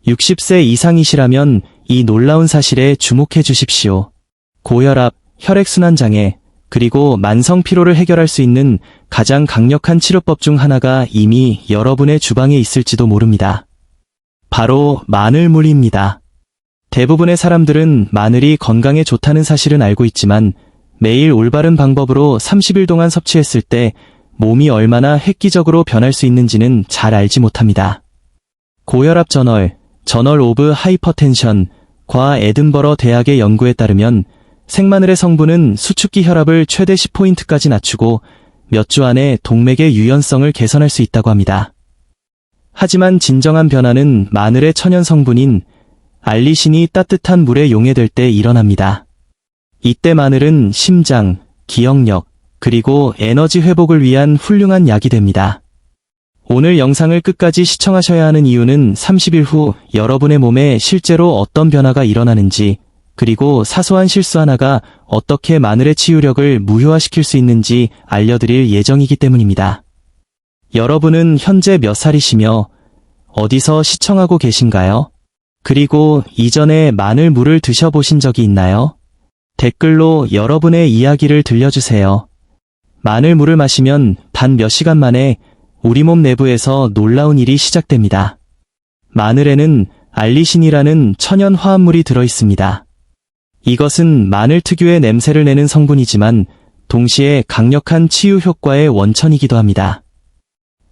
60세 이상이시라면 이 놀라운 사실에 주목해 주십시오. 고혈압, 혈액순환장애, 그리고 만성 피로를 해결할 수 있는 가장 강력한 치료법 중 하나가 이미 여러분의 주방에 있을지도 모릅니다. 바로 마늘물입니다. 대부분의 사람들은 마늘이 건강에 좋다는 사실은 알고 있지만 매일 올바른 방법으로 30일 동안 섭취했을 때 몸이 얼마나 획기적으로 변할 수 있는지는 잘 알지 못합니다. 고혈압 저널 오브 하이퍼텐션 과 에든버러 대학의 연구에 따르면 생마늘의 성분은 수축기 혈압을 최대 10포인트까지 낮추고 몇 주 안에 동맥의 유연성을 개선할 수 있다고 합니다. 하지만 진정한 변화는 마늘의 천연 성분인 알리신이 따뜻한 물에 용해될 때 일어납니다. 이때 마늘은 심장, 기억력, 그리고 에너지 회복을 위한 훌륭한 약이 됩니다. 오늘 영상을 끝까지 시청하셔야 하는 이유는 30일 후 여러분의 몸에 실제로 어떤 변화가 일어나는지, 그리고 사소한 실수 하나가 어떻게 마늘의 치유력을 무효화시킬 수 있는지 알려드릴 예정이기 때문입니다. 여러분은 현재 몇 살이시며 어디서 시청하고 계신가요? 그리고 이전에 마늘물을 드셔보신 적이 있나요? 댓글로 여러분의 이야기를 들려주세요. 마늘물을 마시면 단 몇 시간 만에 우리 몸 내부에서 놀라운 일이 시작됩니다. 마늘에는 알리신이라는 천연 화합물이 들어있습니다. 이것은 마늘 특유의 냄새를 내는 성분이지만 동시에 강력한 치유 효과의 원천이기도 합니다.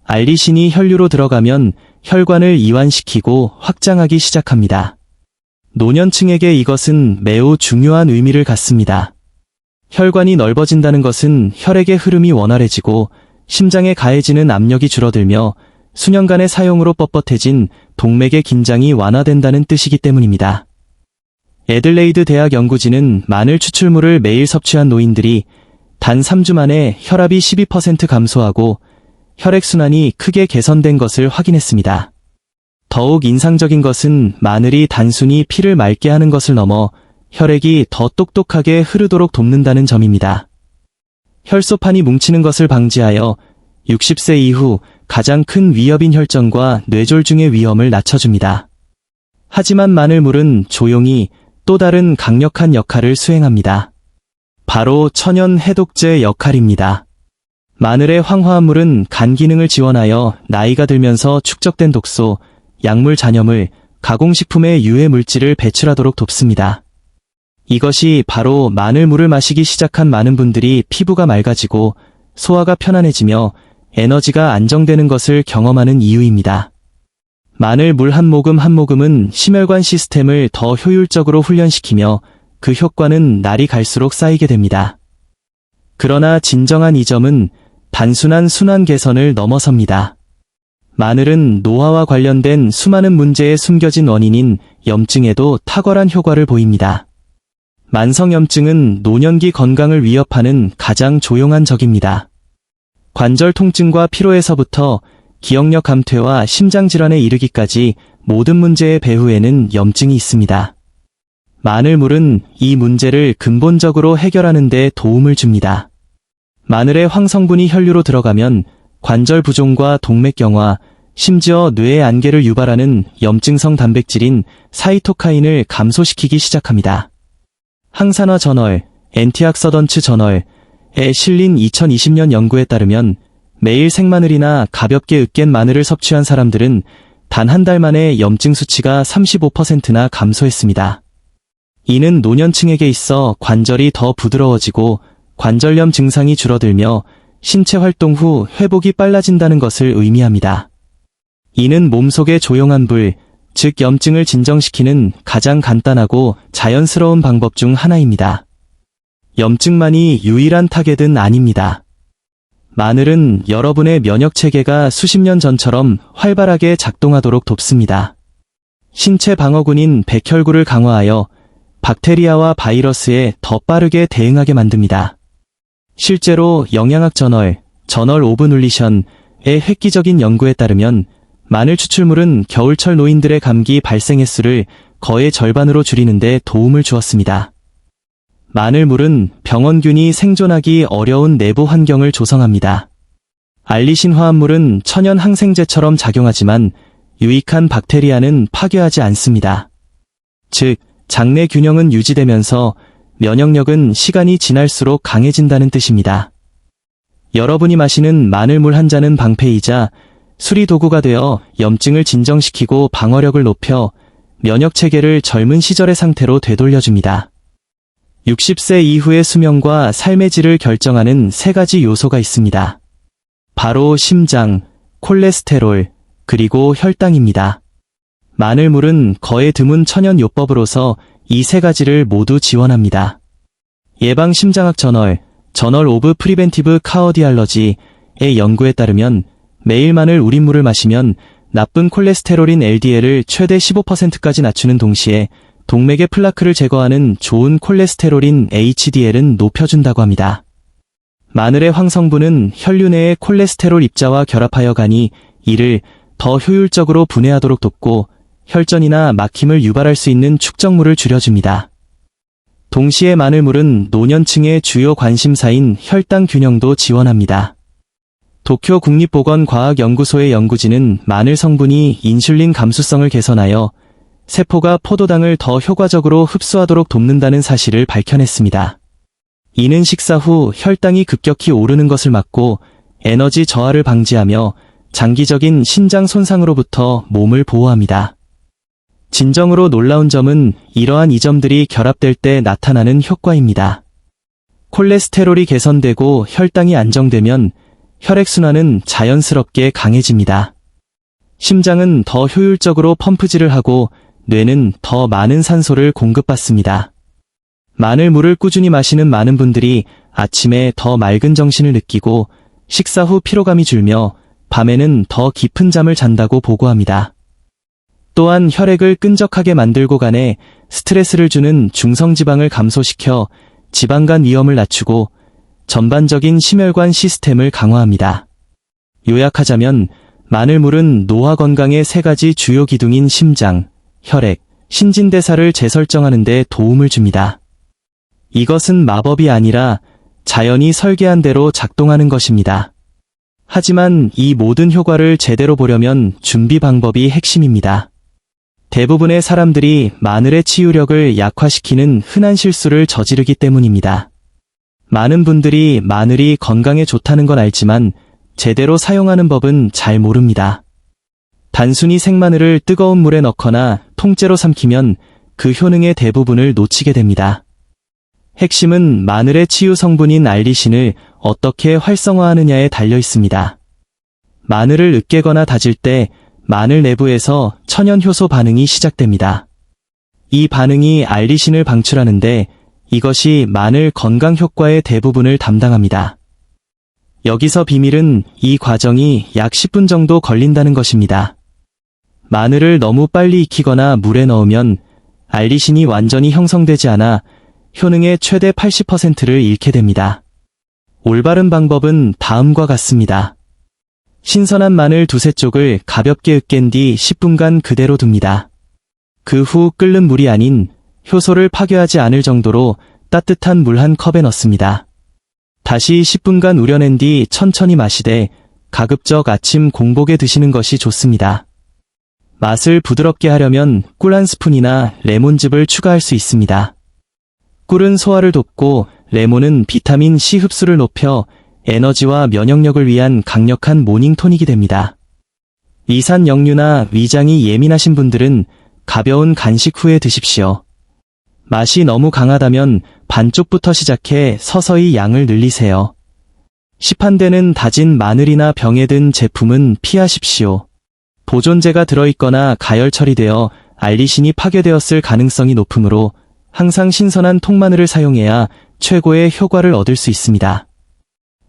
알리신이 혈류로 들어가면 혈관을 이완시키고 확장하기 시작합니다. 노년층에게 이것은 매우 중요한 의미를 갖습니다. 혈관이 넓어진다는 것은 혈액의 흐름이 원활해지고 심장에 가해지는 압력이 줄어들며 수년간의 사용으로 뻣뻣해진 동맥의 긴장이 완화된다는 뜻이기 때문입니다. 애들레이드 대학 연구진은 마늘 추출물을 매일 섭취한 노인들이 단 3주 만에 혈압이 12% 감소하고 혈액순환이 크게 개선된 것을 확인했습니다. 더욱 인상적인 것은 마늘이 단순히 피를 맑게 하는 것을 넘어 혈액이 더 똑똑하게 흐르도록 돕는다는 점입니다. 혈소판이 뭉치는 것을 방지하여 60세 이후 가장 큰 위협인 혈전과 뇌졸중의 위험을 낮춰줍니다. 하지만 마늘물은 조용히 또 다른 강력한 역할을 수행합니다. 바로 천연 해독제 역할입니다. 마늘의 황화합물은 간 기능을 지원하여 나이가 들면서 축적된 독소, 약물 잔여물, 가공식품의 유해 물질을 배출하도록 돕습니다. 이것이 바로 마늘물을 마시기 시작한 많은 분들이 피부가 맑아지고 소화가 편안해지며 에너지가 안정되는 것을 경험하는 이유입니다. 마늘물 한 모금 한 모금은 심혈관 시스템을 더 효율적으로 훈련시키며 그 효과는 날이 갈수록 쌓이게 됩니다. 그러나 진정한 이점은 단순한 순환 개선을 넘어섭니다. 마늘은 노화와 관련된 수많은 문제의 숨겨진 원인인 염증에도 탁월한 효과를 보입니다. 만성염증은 노년기 건강을 위협하는 가장 조용한 적입니다. 관절 통증과 피로에서부터 기억력 감퇴와 심장질환에 이르기까지 모든 문제의 배후에는 염증이 있습니다. 마늘물은 이 문제를 근본적으로 해결하는 데 도움을 줍니다. 마늘의 황성분이 혈류로 들어가면 관절 부종과 동맥경화, 심지어 뇌의 안개를 유발하는 염증성 단백질인 사이토카인을 감소시키기 시작합니다. 항산화 저널, 앤티악서던트 저널에 실린 2020년 연구에 따르면 매일 생마늘이나 가볍게 으깬 마늘을 섭취한 사람들은 단 한 달 만에 염증 수치가 35%나 감소했습니다. 이는 노년층에게 있어 관절이 더 부드러워지고 관절염 증상이 줄어들며 신체 활동 후 회복이 빨라진다는 것을 의미합니다. 이는 몸속의 조용한 불, 즉 염증을 진정시키는 가장 간단하고 자연스러운 방법 중 하나입니다. 염증만이 유일한 타겟은 아닙니다. 마늘은 여러분의 면역체계가 수십 년 전처럼 활발하게 작동하도록 돕습니다. 신체 방어군인 백혈구를 강화하여 박테리아와 바이러스에 더 빠르게 대응하게 만듭니다. 실제로 영양학 저널 오브 눌리션의 획기적인 연구에 따르면 마늘 추출물은 겨울철 노인들의 감기 발생 횟수를 거의 절반으로 줄이는 데 도움을 주었습니다. 마늘물은 병원균이 생존하기 어려운 내부 환경을 조성합니다. 알리신 화합물은 천연 항생제처럼 작용하지만 유익한 박테리아는 파괴하지 않습니다. 즉, 장내 균형은 유지되면서 면역력은 시간이 지날수록 강해진다는 뜻입니다. 여러분이 마시는 마늘물 한 잔은 방패이자 수리 도구가 되어 염증을 진정시키고 방어력을 높여 면역체계를 젊은 시절의 상태로 되돌려줍니다. 60세 이후의 수명과 삶의 질을 결정하는 3가지 요소가 있습니다. 바로 심장, 콜레스테롤, 그리고 혈당입니다. 마늘물은 거의 드문 천연요법으로서 이 3가지를 모두 지원합니다. 예방심장학 저널 오브 프리벤티브 카어디알러지의 연구에 따르면 매일 마늘 우린물을 마시면 나쁜 콜레스테롤인 LDL을 최대 15%까지 낮추는 동시에 동맥의 플라크를 제거하는 좋은 콜레스테롤인 HDL은 높여준다고 합니다. 마늘의 황성분은 혈류 내의 콜레스테롤 입자와 결합하여 가니 이를 더 효율적으로 분해하도록 돕고 혈전이나 막힘을 유발할 수 있는 축적물을 줄여줍니다. 동시에 마늘물은 노년층의 주요 관심사인 혈당 균형도 지원합니다. 도쿄 국립보건과학연구소의 연구진은 마늘 성분이 인슐린 감수성을 개선하여 세포가 포도당을 더 효과적으로 흡수하도록 돕는다는 사실을 밝혀냈습니다. 이는 식사 후 혈당이 급격히 오르는 것을 막고 에너지 저하를 방지하며 장기적인 신장 손상으로부터 몸을 보호합니다. 진정으로 놀라운 점은 이러한 이점들이 결합될 때 나타나는 효과입니다. 콜레스테롤이 개선되고 혈당이 안정되면 혈액순환은 자연스럽게 강해집니다. 심장은 더 효율적으로 펌프질을 하고 뇌는 더 많은 산소를 공급받습니다. 마늘물을 꾸준히 마시는 많은 분들이 아침에 더 맑은 정신을 느끼고 식사 후 피로감이 줄며 밤에는 더 깊은 잠을 잔다고 보고합니다. 또한 혈액을 끈적하게 만들고 간에 스트레스를 주는 중성지방을 감소시켜 지방간 위험을 낮추고 전반적인 심혈관 시스템을 강화합니다. 요약하자면 마늘물은 노화 건강의 3가지 주요 기둥인 심장, 혈액, 신진대사를 재설정하는 데 도움을 줍니다. 이것은 마법이 아니라 자연이 설계한 대로 작동하는 것입니다. 하지만 이 모든 효과를 제대로 보려면 준비 방법이 핵심입니다. 대부분의 사람들이 마늘의 치유력을 약화시키는 흔한 실수를 저지르기 때문입니다. 많은 분들이 마늘이 건강에 좋다는 건 알지만 제대로 사용하는 법은 잘 모릅니다. 단순히 생마늘을 뜨거운 물에 넣거나 통째로 삼키면 그 효능의 대부분을 놓치게 됩니다. 핵심은 마늘의 치유 성분인 알리신을 어떻게 활성화하느냐에 달려 있습니다. 마늘을 으깨거나 다질 때 마늘 내부에서 천연효소 반응이 시작됩니다. 이 반응이 알리신을 방출하는데 이것이 마늘 건강 효과의 대부분을 담당합니다. 여기서 비밀은 이 과정이 약 10분 정도 걸린다는 것입니다. 마늘을 너무 빨리 익히거나 물에 넣으면 알리신이 완전히 형성되지 않아 효능의 최대 80%를 잃게 됩니다. 올바른 방법은 다음과 같습니다. 신선한 마늘 2-3쪽을 가볍게 으깬 뒤 10분간 그대로 둡니다. 그 후 끓는 물이 아닌 효소를 파괴하지 않을 정도로 따뜻한 물 한 컵에 넣습니다. 다시 10분간 우려낸 뒤 천천히 마시되 가급적 아침 공복에 드시는 것이 좋습니다. 맛을 부드럽게 하려면 꿀 한 스푼이나 레몬즙을 추가할 수 있습니다. 꿀은 소화를 돕고 레몬은 비타민 C 흡수를 높여 에너지와 면역력을 위한 강력한 모닝 토닉이 됩니다. 이산 역류나 위장이 예민하신 분들은 가벼운 간식 후에 드십시오. 맛이 너무 강하다면 반쪽부터 시작해 서서히 양을 늘리세요. 시판되는 다진 마늘이나 병에 든 제품은 피하십시오. 보존제가 들어있거나 가열 처리되어 알리신이 파괴되었을 가능성이 높으므로 항상 신선한 통마늘을 사용해야 최고의 효과를 얻을 수 있습니다.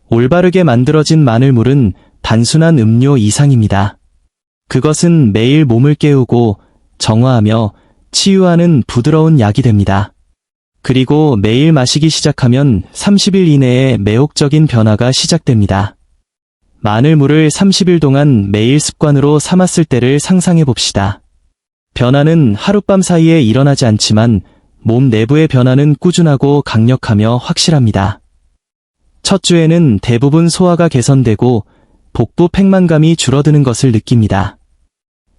올바르게 만들어진 마늘물은 단순한 음료 이상입니다. 그것은 매일 몸을 깨우고 정화하며 치유하는 부드러운 약이 됩니다. 그리고 매일 마시기 시작하면 30일 이내에 매혹적인 변화가 시작됩니다. 마늘물을 30일 동안 매일 습관으로 삼았을 때를 상상해 봅시다. 변화는 하룻밤 사이에 일어나지 않지만 몸 내부의 변화는 꾸준하고 강력하며 확실합니다. 첫 주에는 대부분 소화가 개선되고 복부 팽만감이 줄어드는 것을 느낍니다.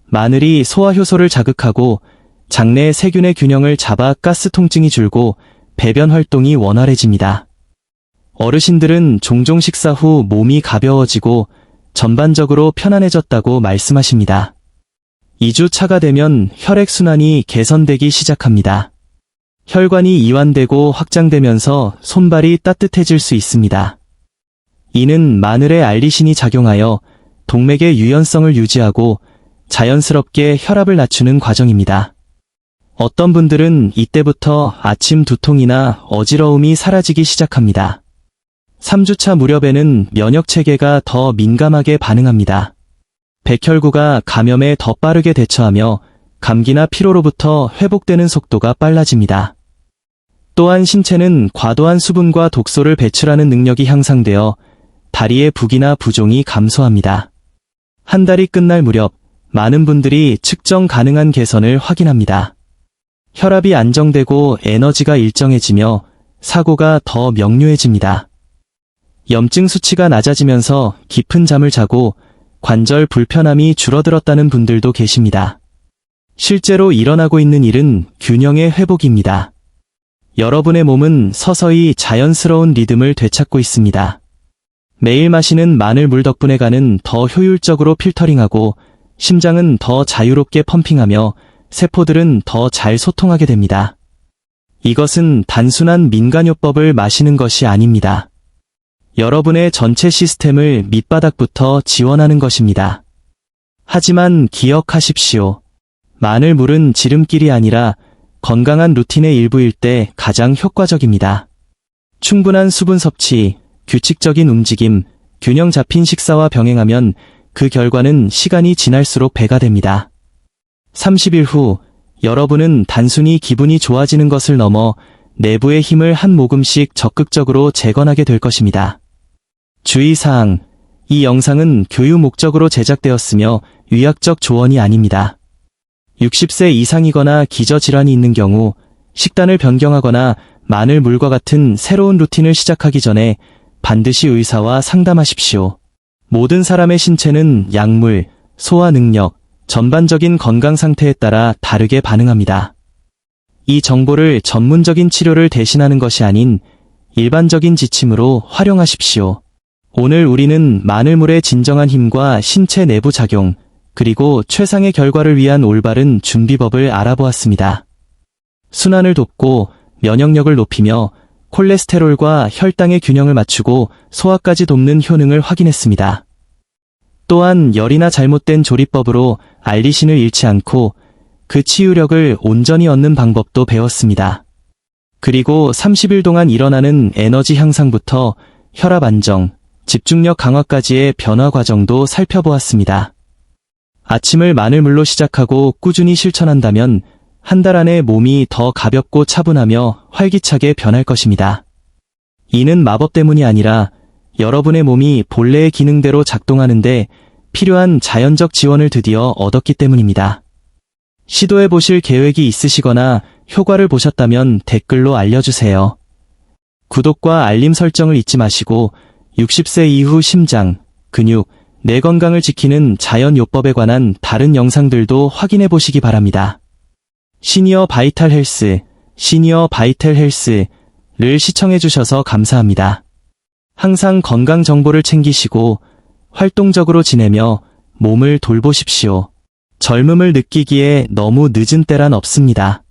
마늘이 소화효소를 자극하고 장내 세균의 균형을 잡아 가스 통증이 줄고 배변 활동이 원활해집니다. 어르신들은 종종 식사 후 몸이 가벼워지고 전반적으로 편안해졌다고 말씀하십니다. 2주 차가 되면 혈액순환이 개선되기 시작합니다. 혈관이 이완되고 확장되면서 손발이 따뜻해질 수 있습니다. 이는 마늘의 알리신이 작용하여 동맥의 유연성을 유지하고 자연스럽게 혈압을 낮추는 과정입니다. 어떤 분들은 이때부터 아침 두통이나 어지러움이 사라지기 시작합니다. 3주차 무렵에는 면역체계가 더 민감하게 반응합니다. 백혈구가 감염에 더 빠르게 대처하며 감기나 피로로부터 회복되는 속도가 빨라집니다. 또한 신체는 과도한 수분과 독소를 배출하는 능력이 향상되어 다리의 부기나 부종이 감소합니다. 한 달이 끝날 무렵 많은 분들이 측정 가능한 개선을 확인합니다. 혈압이 안정되고 에너지가 일정해지며 사고가 더 명료해집니다. 염증 수치가 낮아지면서 깊은 잠을 자고 관절 불편함이 줄어들었다는 분들도 계십니다. 실제로 일어나고 있는 일은 균형의 회복입니다. 여러분의 몸은 서서히 자연스러운 리듬을 되찾고 있습니다. 매일 마시는 마늘물 덕분에 간은 더 효율적으로 필터링하고 심장은 더 자유롭게 펌핑하며 세포들은 더 잘 소통하게 됩니다. 이것은 단순한 민간요법을 마시는 것이 아닙니다. 여러분의 전체 시스템을 밑바닥부터 지원하는 것입니다. 하지만 기억하십시오. 마늘물은 지름길이 아니라 건강한 루틴의 일부일 때 가장 효과적입니다. 충분한 수분 섭취, 규칙적인 움직임, 균형 잡힌 식사와 병행하면 그 결과는 시간이 지날수록 배가 됩니다. 30일 후 여러분은 단순히 기분이 좋아지는 것을 넘어 내부의 힘을 한 모금씩 적극적으로 재건하게 될 것입니다. 주의사항, 이 영상은 교육 목적으로 제작되었으며 의학적 조언이 아닙니다. 60세 이상이거나 기저질환이 있는 경우 식단을 변경하거나 마늘물과 같은 새로운 루틴을 시작하기 전에 반드시 의사와 상담하십시오. 모든 사람의 신체는 약물, 소화 능력, 전반적인 건강 상태에 따라 다르게 반응합니다. 이 정보를 전문적인 치료를 대신하는 것이 아닌 일반적인 지침으로 활용하십시오. 오늘 우리는 마늘물의 진정한 힘과 신체 내부 작용, 그리고 최상의 결과를 위한 올바른 준비법을 알아보았습니다. 순환을 돕고 면역력을 높이며 콜레스테롤과 혈당의 균형을 맞추고 소화까지 돕는 효능을 확인했습니다. 또한 열이나 잘못된 조리법으로 알리신을 잃지 않고 그 치유력을 온전히 얻는 방법도 배웠습니다. 그리고 30일 동안 일어나는 에너지 향상부터 혈압 안정, 집중력 강화까지의 변화 과정도 살펴보았습니다. 아침을 마늘물로 시작하고 꾸준히 실천한다면 한 달 안에 몸이 더 가볍고 차분하며 활기차게 변할 것입니다. 이는 마법 때문이 아니라 여러분의 몸이 본래의 기능대로 작동하는데 필요한 자연적 지원을 드디어 얻었기 때문입니다. 시도해보실 계획이 있으시거나 효과를 보셨다면 댓글로 알려주세요. 구독과 알림 설정을 잊지 마시고 60세 이후 심장, 근육, 뇌 건강을 지키는 자연요법에 관한 다른 영상들도 확인해 보시기 바랍니다. 시니어 바이탈 헬스를 시청해 주셔서 감사합니다. 항상 건강 정보를 챙기시고 활동적으로 지내며 몸을 돌보십시오. 젊음을 느끼기에 너무 늦은 때란 없습니다.